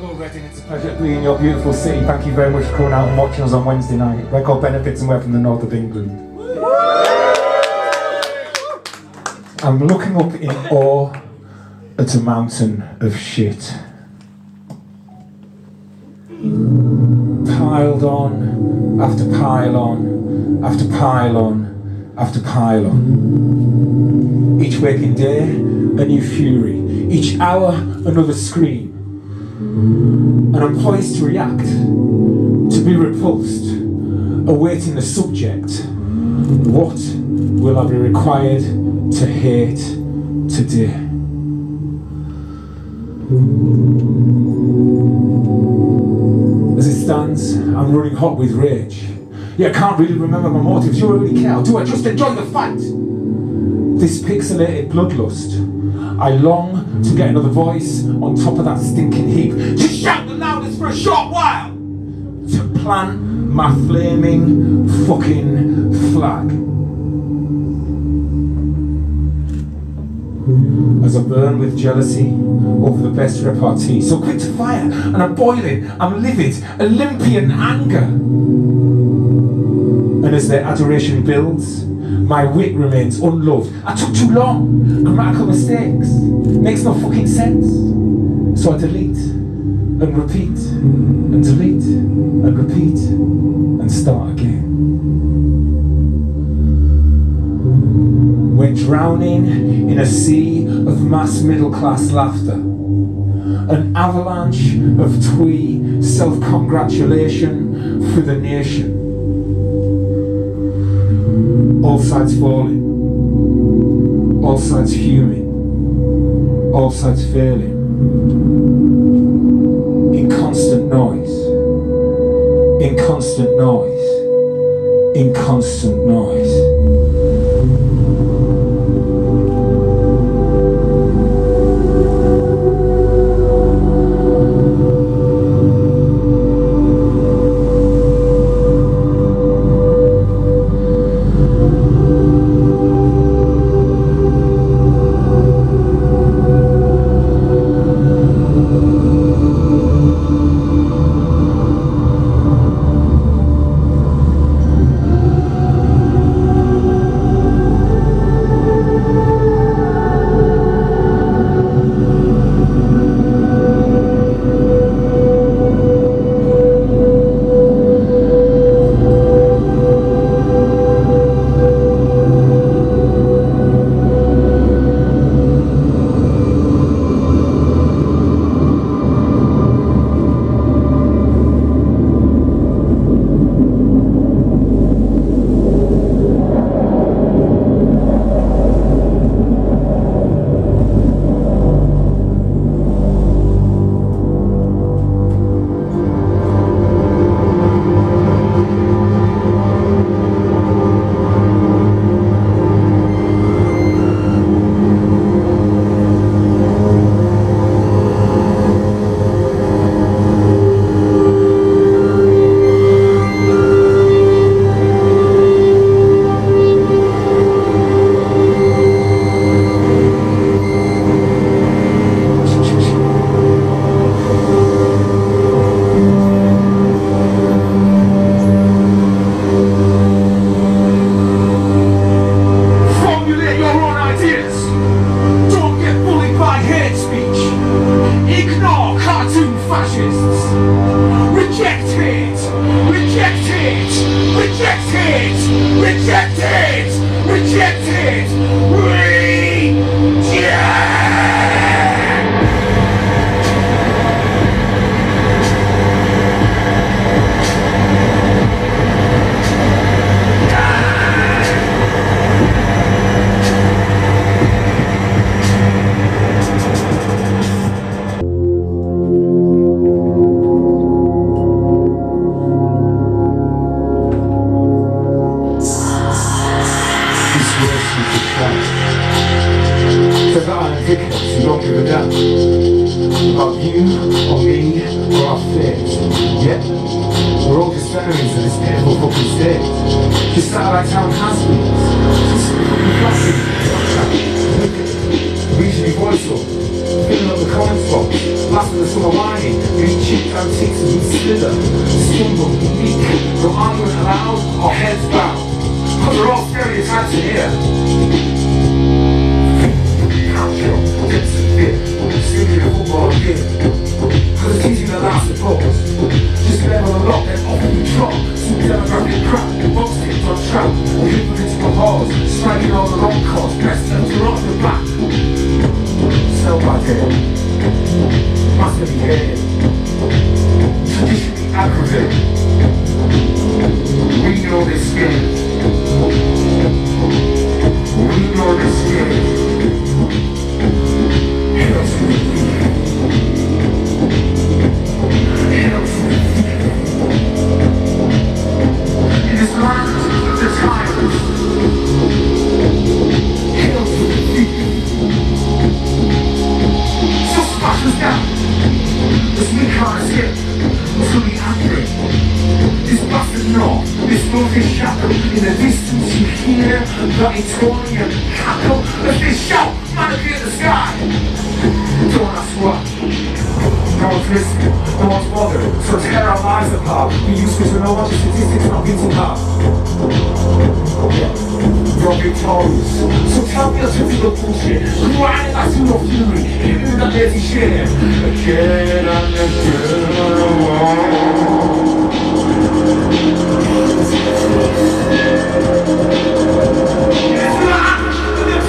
Hello Reading, it's a pleasure to be in your beautiful city. Thank you very much for coming out and watching us on Wednesday night. Record benefits and we're from the north of England. I'm looking up in awe at a mountain of shit. Piled on, after pylon, after pylon, after pylon. Each waking day, a new fury. Each hour, another scream. And I'm poised to react, to be repulsed, awaiting the subject. What will I be required to hate today? As it stands, I'm running hot with rage. Yeah, I can't really remember my motives. Do I really care? Or do I just enjoy the fight? This pixelated bloodlust. I long to get another voice on top of that stinking heap. Just shout the loudest for a short while! To plant my flaming fucking flag. As I burn with jealousy over the best repartee. So quick to fire, and I'm boiling, I'm livid, Olympian anger. And as their adoration builds, my wit remains unloved. I took too long. Grammatical mistakes. Makes no fucking sense. So I delete and repeat and delete and repeat and start again. We're drowning in a sea of mass middle class laughter. An avalanche of twee self-congratulation for the nation. All sides falling, all sides fuming, all sides failing, in constant noise, in constant noise, in constant noise. About you, or me, or our fate. Yeah, we're all just enemies of this pitiful fucking state. Just satellite town has-beens. Just fucking plastic. Reaching your voice up. Filling up the comments box. Blasting the summer wine. hiding, reaching, rotating, we slither, stumble, leak, no argument allowed, our heads bowed. Cause we're all stereotypes in here. Can't show, gets the fear, sticking a football game. Cause it's easy to last the pause. Just level a lot, then off you drop. Super demographic crap, box tips on trap. Hit political pause, striking all the wrong cause. Press them to rock the back. Sell back here. Must be here. Traditionally aggravated. We know this game. We know this game. Hail to the hail to the in this land of the tyrants. Hail to the so smash us down. As we can't escape until the angry. This bastard north, this northern shadow. In the distance you hear that Etonian cackle as they shout, manipulate the sky. Don't ask what. No one's listening, no one's bothered. So tear our lives apart. Be useful to know what the statistics not beaten half. You're victorious. So tell me your typical bullshit. Grinding that suit of fury, hitting that lazy shit. Again and it's land of the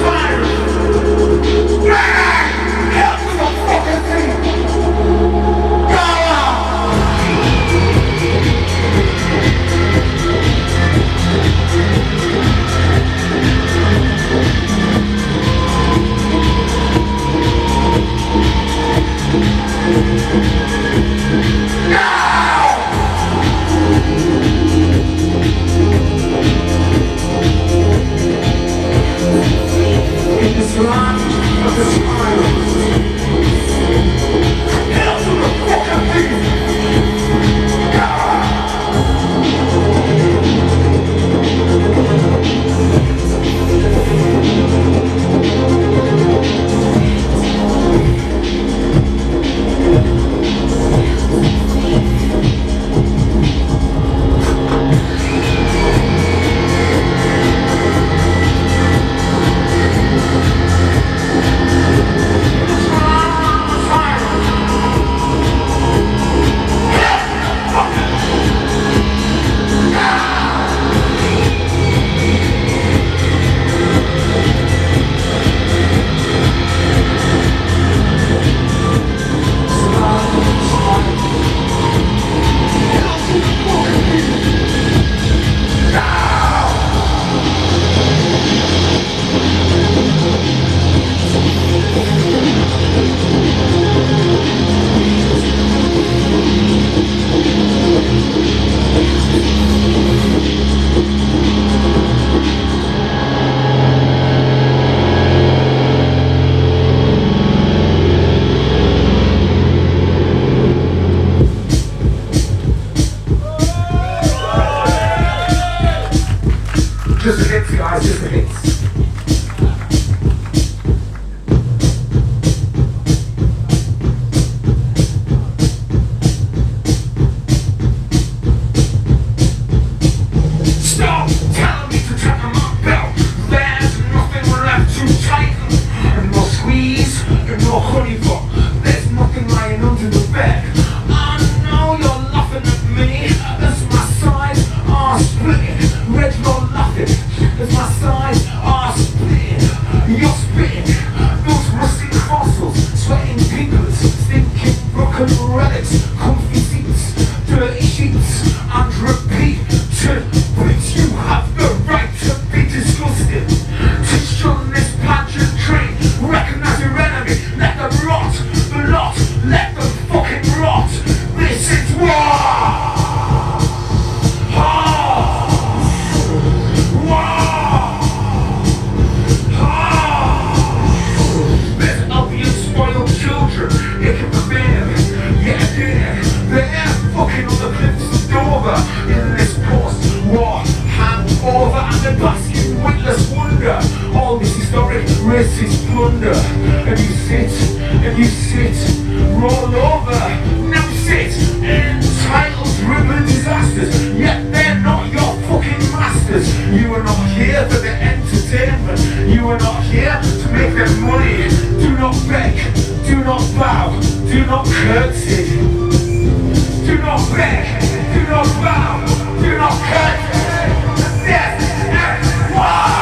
fire. Help with the fucking thing. Just the hits, guys, just the hits. Stop telling me to tighten my belt. There's nothing left to tighten. And no squeeze, and no honey pot. There's nothing lying under the bed. I know you're laughing at me as my sides are splitting. Red, you're laughing as my sides are splitting. You're spitting those rusty fossils, sweating pinklets, stinking broken relics, comfy seats, dirty sheets, and repeated bricks. You have the right to be disgusted. To shun this pageant train, recognize your enemy, let them rot, the lot, let them fucking rot. This is war! All this historic racist plunder, and you sit, roll over. Do not beg, do not bow, do not curse. Death and war.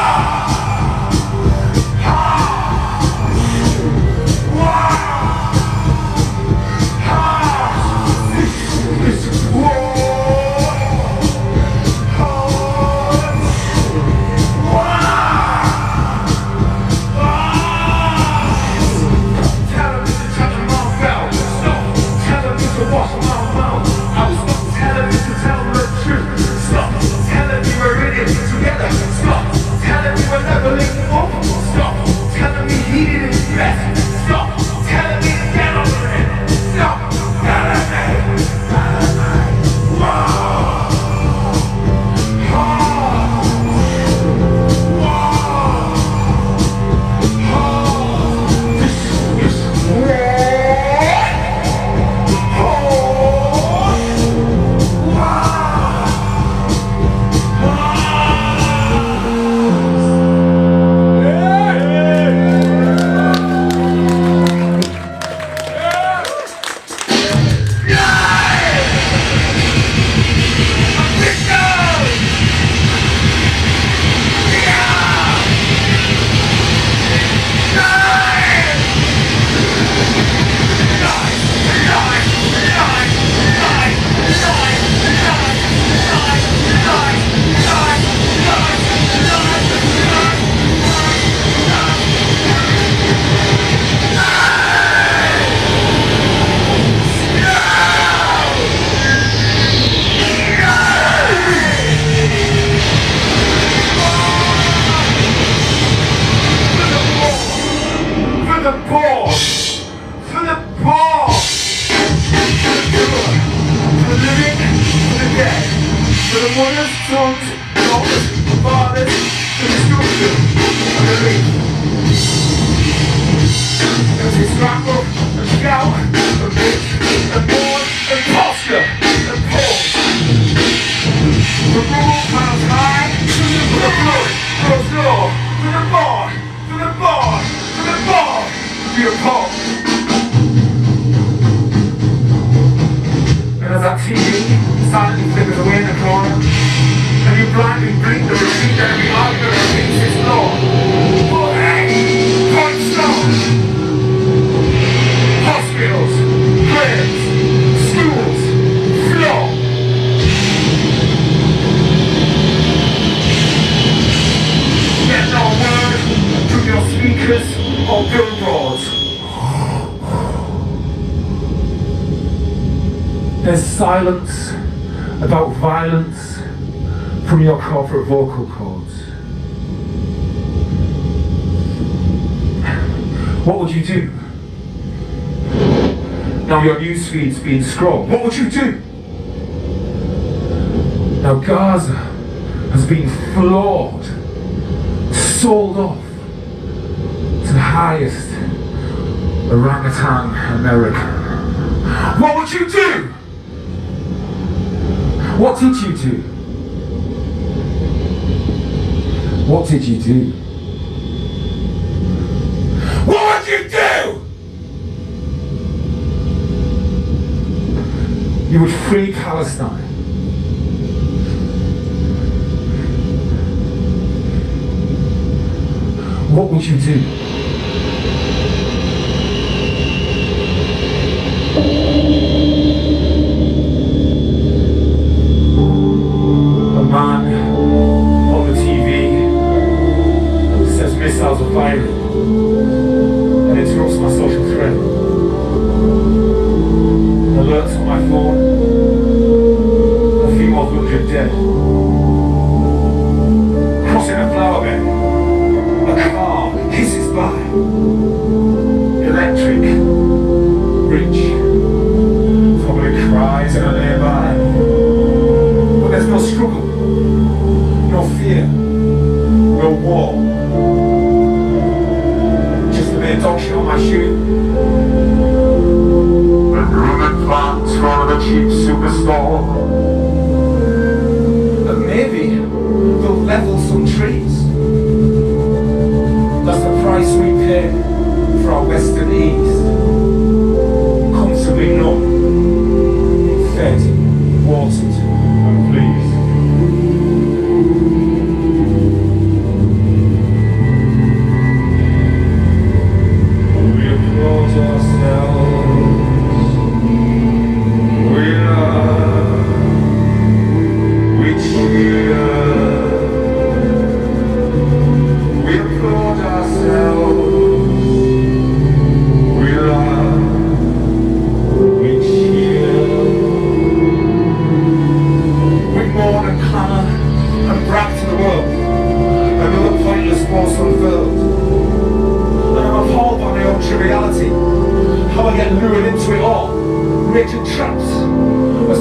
There's silence about violence from your corporate vocal cords. What would you do? Now your newsfeed's being scrolled. What would you do? Now Gaza has been floored, sold off to the highest orangutan America. What would you do? What did you do? What did you do? What would you do? You would free Palestine. What would you do? A man on the TV says missiles are firing and interrupts my social thread. Alerts on my phone, a few more hundred dead. Crossing a flower bed, a car hisses by. Electric bridge, probably cries in a nearby. But there's no struggle, no fear, no war. Just a mere dog shit on my shoe. And rumored plans from a cheap superstore. And maybe they'll level some trees. That's the price we pay for our western east. Comfortably numb.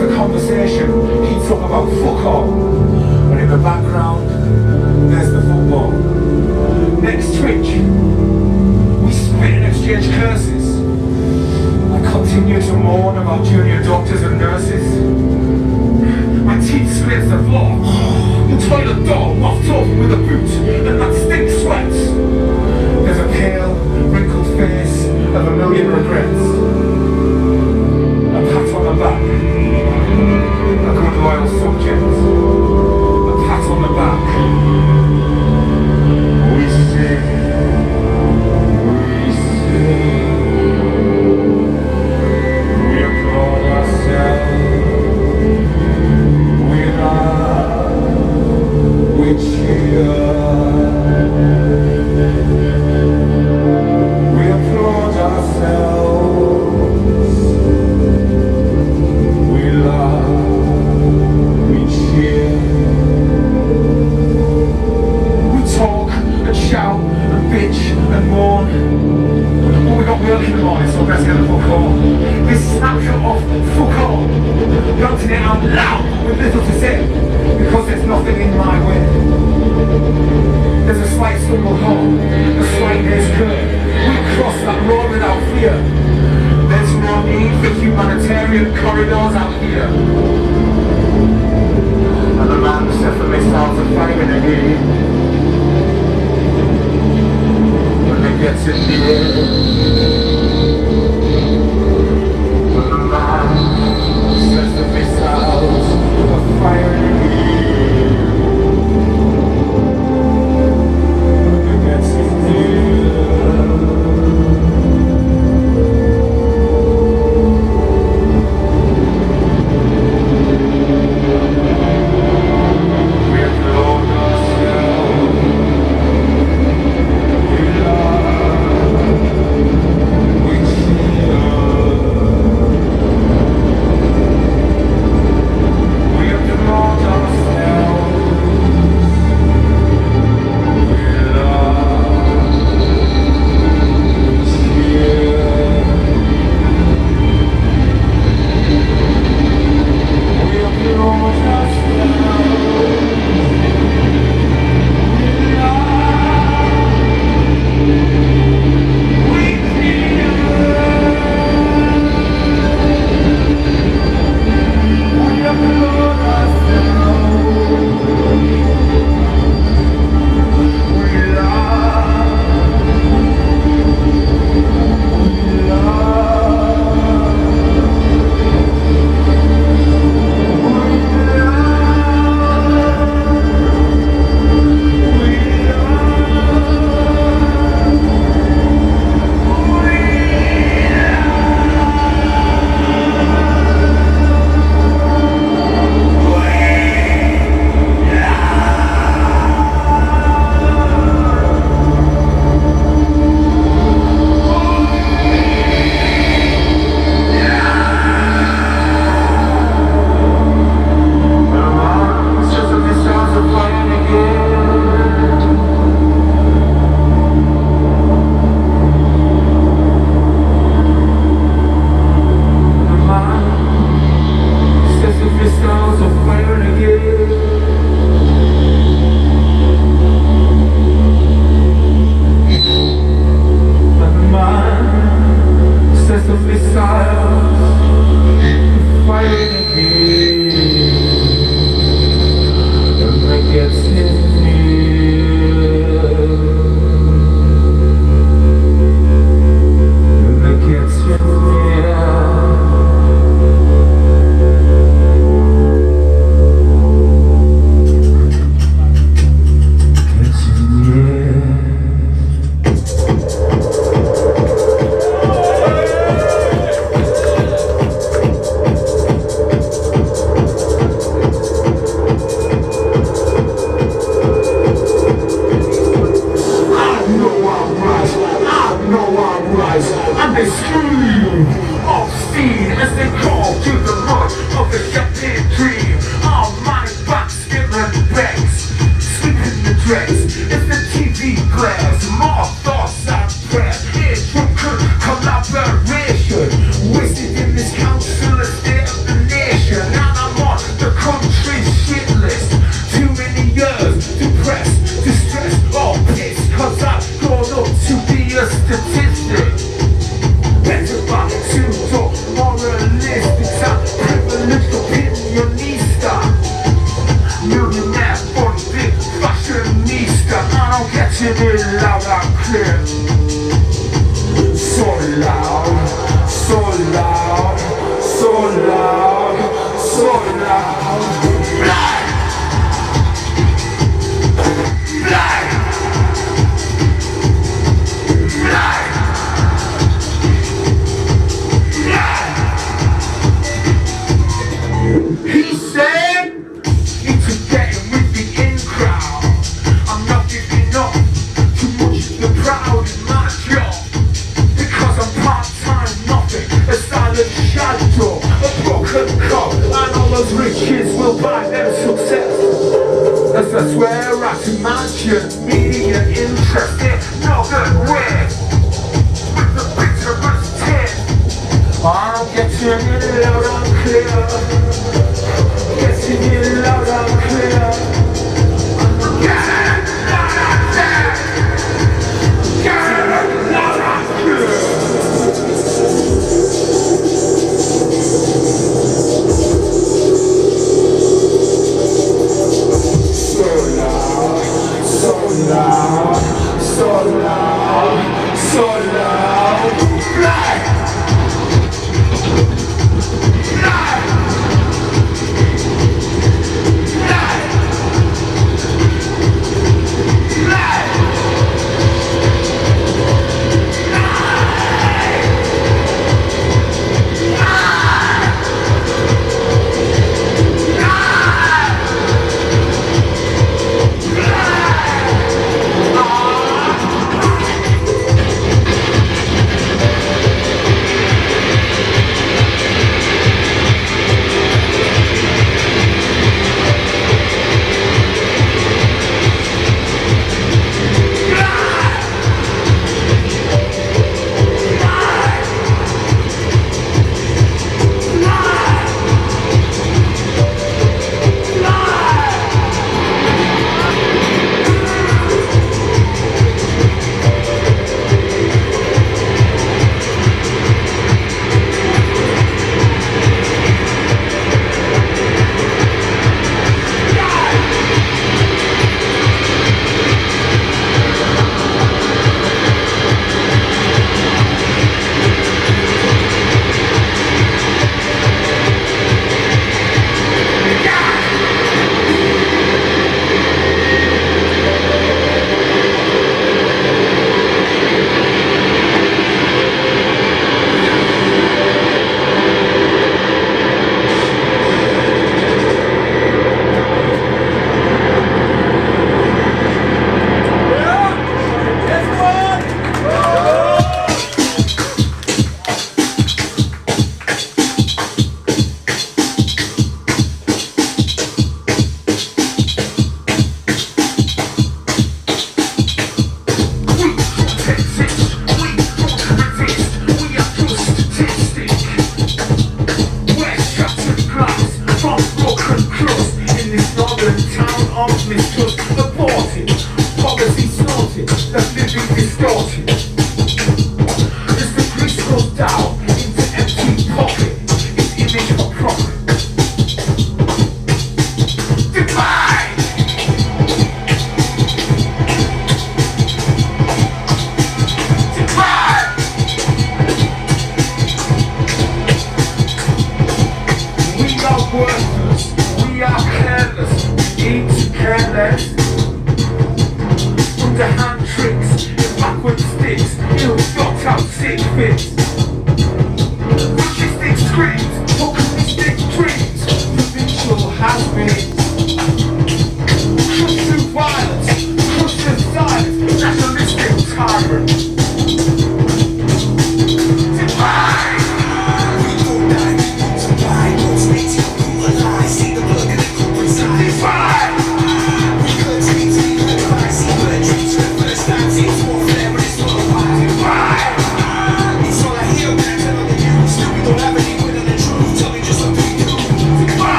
the conversation heats up about fuck all. And in the background, there's the football. Next twitch, we spit and exchange curses. I continue to mourn about junior doctors and nurses. My teeth splits the floor. The toilet door mopped up with a boot and that stink sweats. There's a pale, wrinkled face of a million regrets. A pat on the back. A good loyal subject. A pat on the back. We sing. We sing. We applaud ourselves. We laugh. We cheer. We applaud ourselves. We laugh. We cheer. We talk and shout and bitch and mourn. But we got work in the morning, so let's get the fuck on. This snapshot of fuck all. Belting it out loud with little to say. Because there's nothing in my way. There's a slight stumble home, a slight base curve. We cross that road without fear. There's no need for humanitarian corridors out here. And the man set the missiles are firing again. When it gets in the air. When the man sets the missiles are firing again. and they scream obscene as they crawl through the mud of the shattered dream. Our mind back, skimming bags, sleeping the dregs as the TV glares. More thoughts and prayers, intricate collaboration, wasted in this council estate of the nation. cop, and all those rich kids will buy them success. That's where I imagine media interested, no good way. With the bitterest tin, I'm getting it loud and clear. Getting it loud and clear. Get it loud and clear. Get it loud and clear. So loud,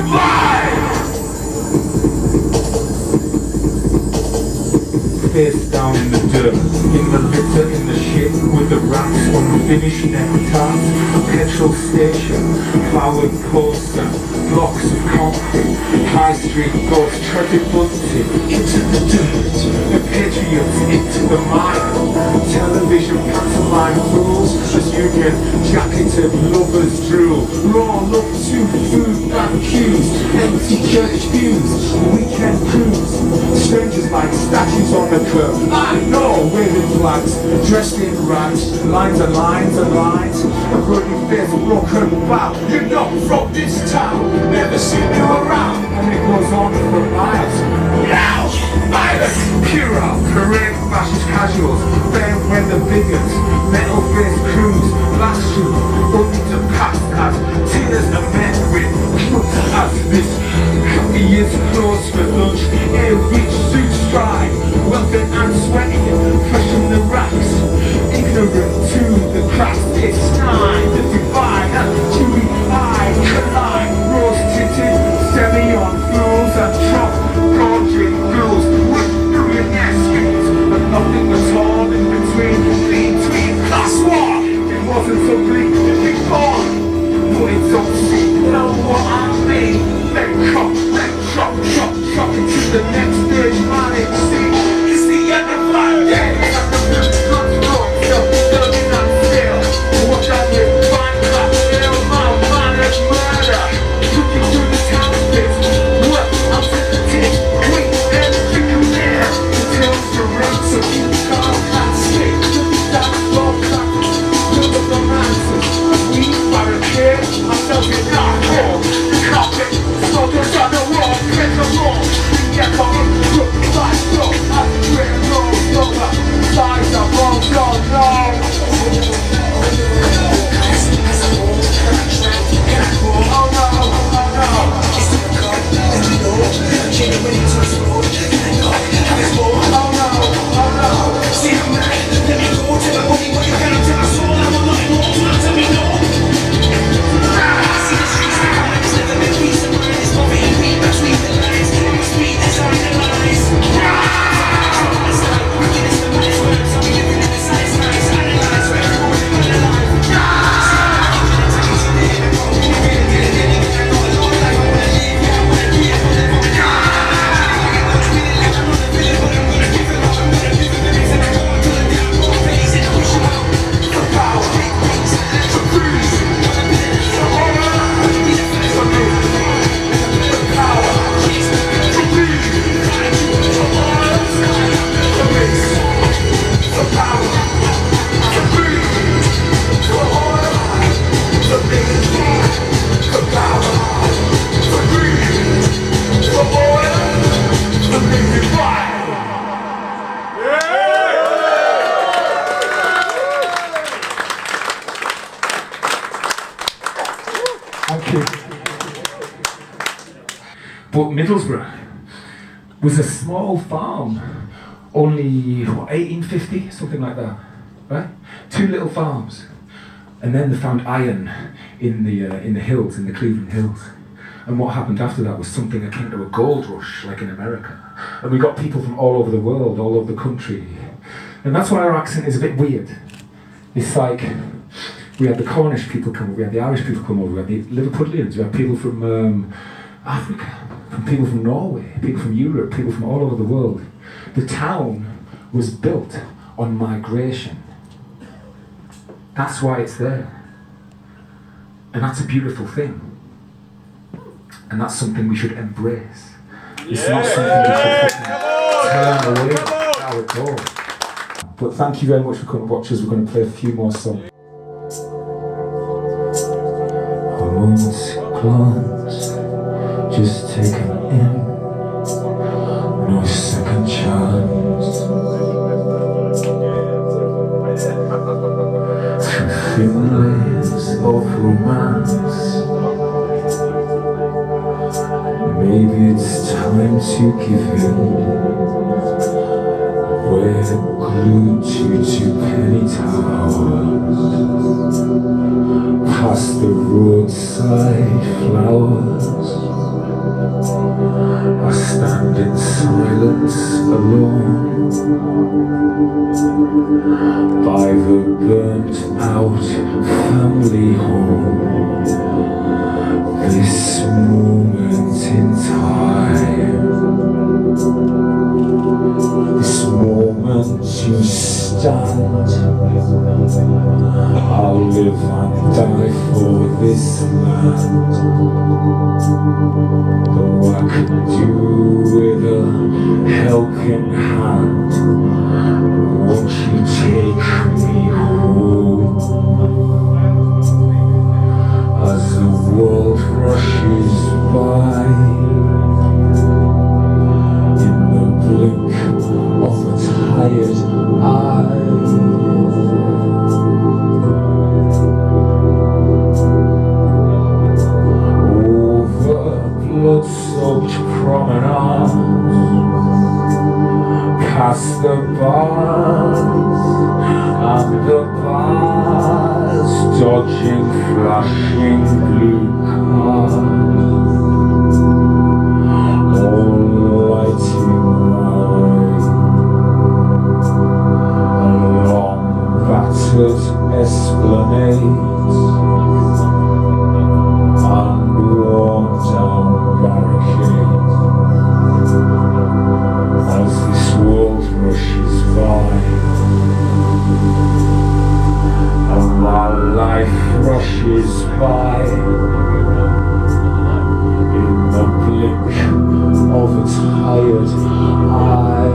fly! Face down in the dirt, in the litter, in the shit, with the rats, unfinished nectars, petrol station, flowering poster, blocks of concrete, high street ghosts treaded bunted into the dirt, the patriots into the mire, television pantomime fools as union jacketed lovers drool, raw love to food bank queues, empty church pews, weekend cruise, strangers like statues on the curb, I know, waving flags, dressed in rags, lines and lines and lines, a bloody face broken bow, you're not from this town, never seen you around, and it goes on for miles. Now, violence, puerile, parade fascist casuals, bang when the bigots, metal-faced crews, blast you, into past as tears are met with clubs as this coffee is closed for lunch, air rich suits dry, welcome and sweaty, fresh from the racks, ignorant to the cracks, it's time to divide, and chewy eye collide, rose-tinted, semi-on fools and chop, gorging ghouls, with billionaire schemes, but nothing at all in between class war, it wasn't so bleak before, but it's so sick, know what I mean, then chop, chop into the next stage, man, it's the end of my day, and the blood runs self-disturbing and still, watch out with fine clap, my man is murder, took you to the town space, what, I'm sensitive, wait, and chicken there, until the ranks of you can't have sleep, took you down the floor, to the romances, we barricade, ourselves in our home, the carpet, soldiers on the wall, press the wall, we get on it, look, like so, as the train rolls over, sides are wrong, But Middlesbrough was a small farm, only, 1850, something like that, right? 2 little farms. And then they found iron in the hills, in the Cleveland Hills. And what happened after that was something akin to a gold rush, like in America. And we got people from all over the world, all over the country. And that's why our accent is a bit weird. It's like, we had the Cornish people come over, we had the Irish people come over, we had the Liverpudlians, we had people from Africa, from people from Norway, people from Europe, people from all over the world. The town was built on migration. That's why it's there. And that's a beautiful thing. And that's something we should embrace. It's not something we should turn away our door. But thank you very much for coming to watch us. We're going to play a few more songs. A moment's glance, just taken in, no second chance. Through thin layers of romance, maybe it's time to give in. We're glued to 2 penny towers, past the roadside flowers. I stand in silence alone by the burnt out family home. The this moment in time, this moment you stand. I'll live and die for this land. Though I could do with a helping hand, won't you take me home? As the world rushes by, in the blink of a tired eye. Over blood-soaked promenades, past the bars and the bars, dodging flashing blue cars, all lighting my along battered esplanades and worn down barricades. As this world rushes by, and my life rushes by, in the blink of a tired eye.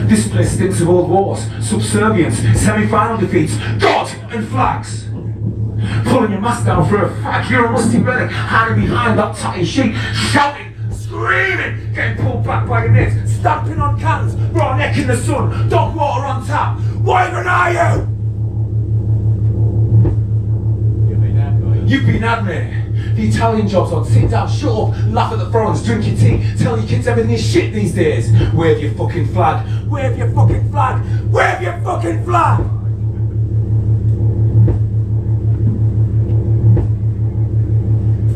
This place stinks of old wars, subservience, semi-final defeats, God and flags. Pulling your mask down for a fag, you're a musty relic, hiding behind that tatty sheet, shouting, screaming, getting pulled back by your mates, stamping on cans, raw neck in the sun, dog water on tap. What even are you? You've been had me. The Italian job's on. Sit down, shut up, laugh at the foreigners, drink your tea, tell your kids everything is shit these days. Wave your fucking flag. Wave your fucking flag. Wave your fucking flag.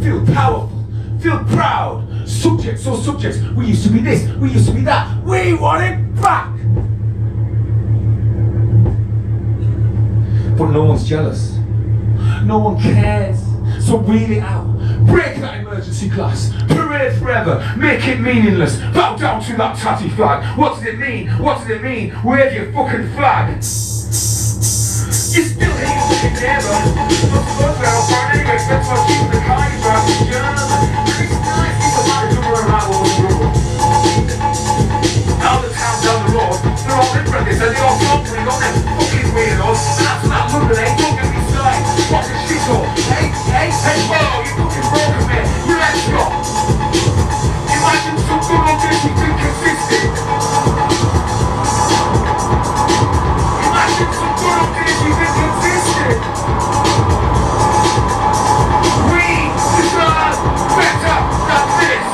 Feel powerful. Feel proud. Subjects or subjects. We used to be this. We used to be that. We want it back. but no one's jealous. No one cares. So wheel it out. Break that emergency glass. Parade forever. Make it meaningless. Bow down to that tatty flag. What does it mean? What does it mean? Wave your fucking flag. You still hate your fucking neighbour. Not supposed to have fun anyway. That's what keeps the car you drive in German. It's nice. People might do around all the road. Now the town down the road, they're all different. They said they all talk when they got them fucking weirdos. And after that London, eh? Don't get me started. What's a shithole? Hey, hey, hey, whoa, you fucking broken me. You're extra. Imagine some good old days we've been consistent. Imagine some good old days we've been consistent. We deserve better than this.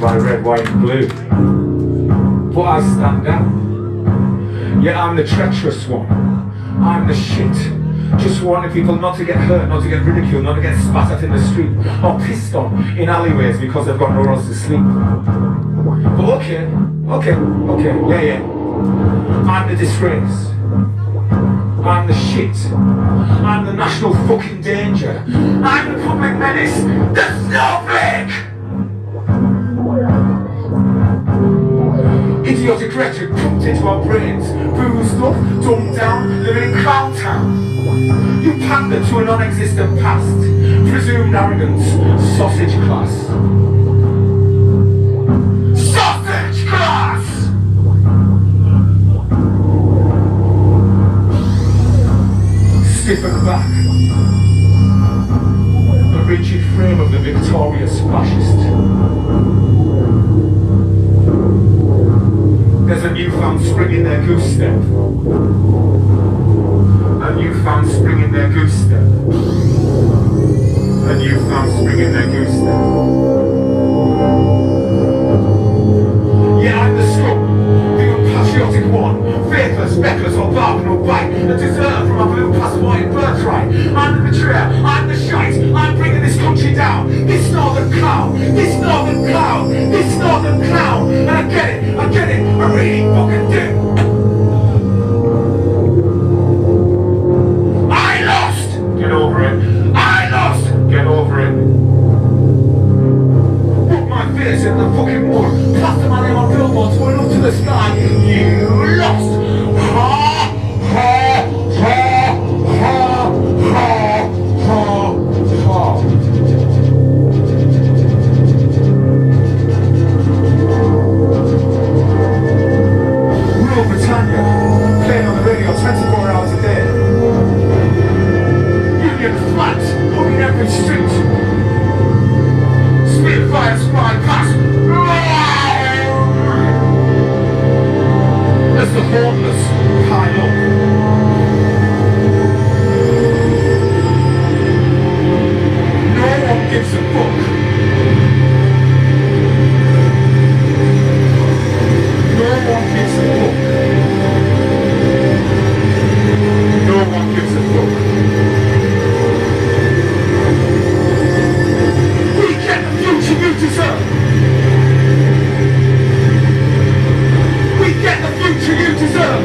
By red, white and blue, but I stand out. Yeah, I'm the treacherous one. I'm the shit. Just wanting people not to get hurt, not to get ridiculed, not to get spat at in the street or pissed on in alleyways because they've got nowhere else to sleep. But okay, yeah. I'm the disgrace. I'm the shit. I'm the national fucking danger. I'm the public menace. The snowflake! Idiotic rhetoric pumped into our brains, bruised up, dumbed down, living in clown town. You pander to a non-existent past, presumed arrogance, sausage class. Sausage class! Stiffen back, the rigid frame of the victorious fascist. There's a newfound spring in their goose step. A newfound spring in their goose step. A newfound spring in their goose step. Yeah, I'm the scum, the unpatriotic one, faithless, speckless or bark nor bite, a dessert from a blue passport in birthright. I'm the betrayer, I'm the shite, I'm bringing this country down. This northern clown, this northern clown, this northern clown. And I get it, I really fucking do. I lost! Get over it. I lost! Get over it. Put my face in the fucking wall. Plaster my name on billboards going up to the sky. You lost! Ha! Ha! Ha! Ha! Ha! Ha! Ha! Rule Britannia, playing on the radio 24 hours a day. Union flags hung in every street. Spitfires fly past as the homeless pile up. No one gives a fuck. No one gives a fuck. No one gives a fuck. We get the future you deserve. We get the future you deserve.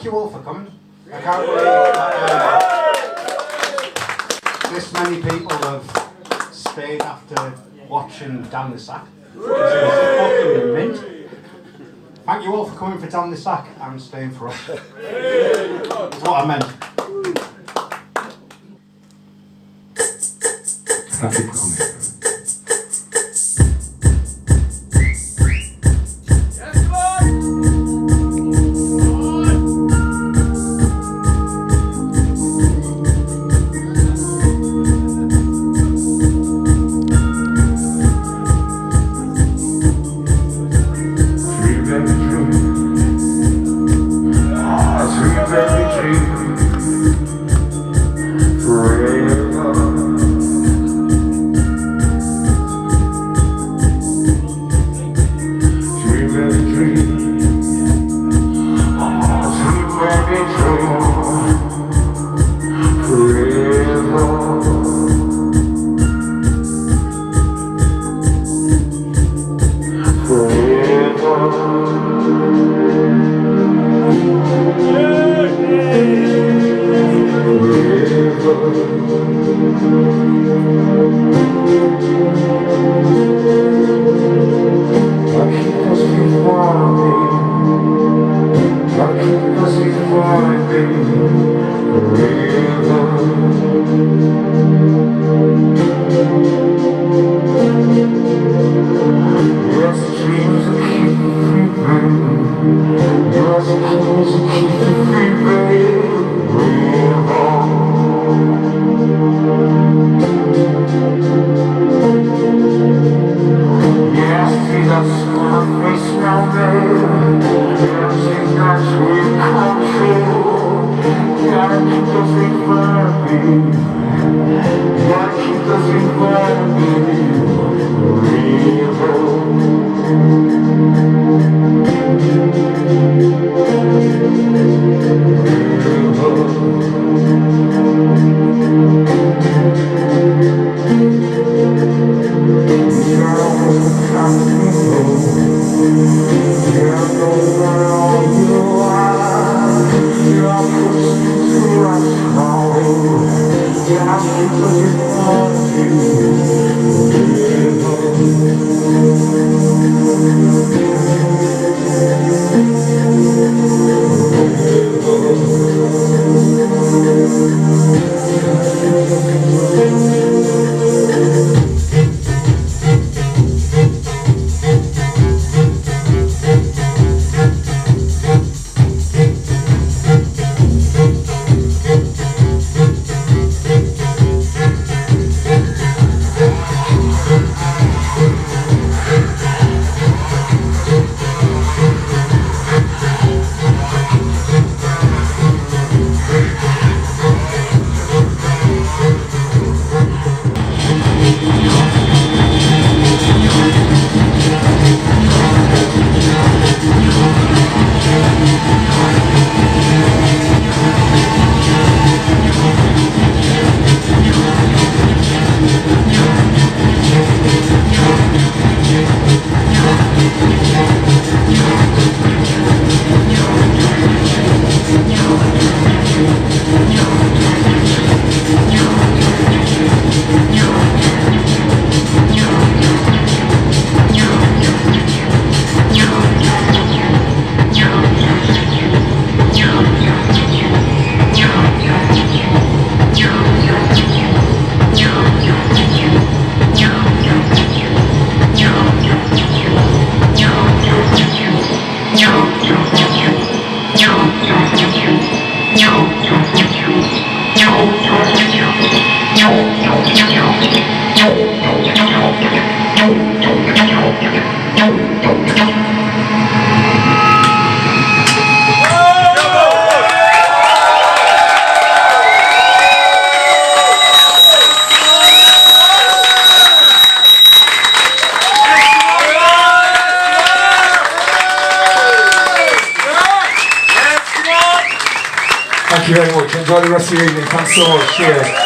you all for coming. I can't believe this many people have stayed after watching Down the Sack. It's fucking mint. Thank you all for coming for Down the Sack and staying for us. That's what I meant. Thank you for coming. Thank you very much. Enjoy the rest of your evening. Thanks so much. Cheers.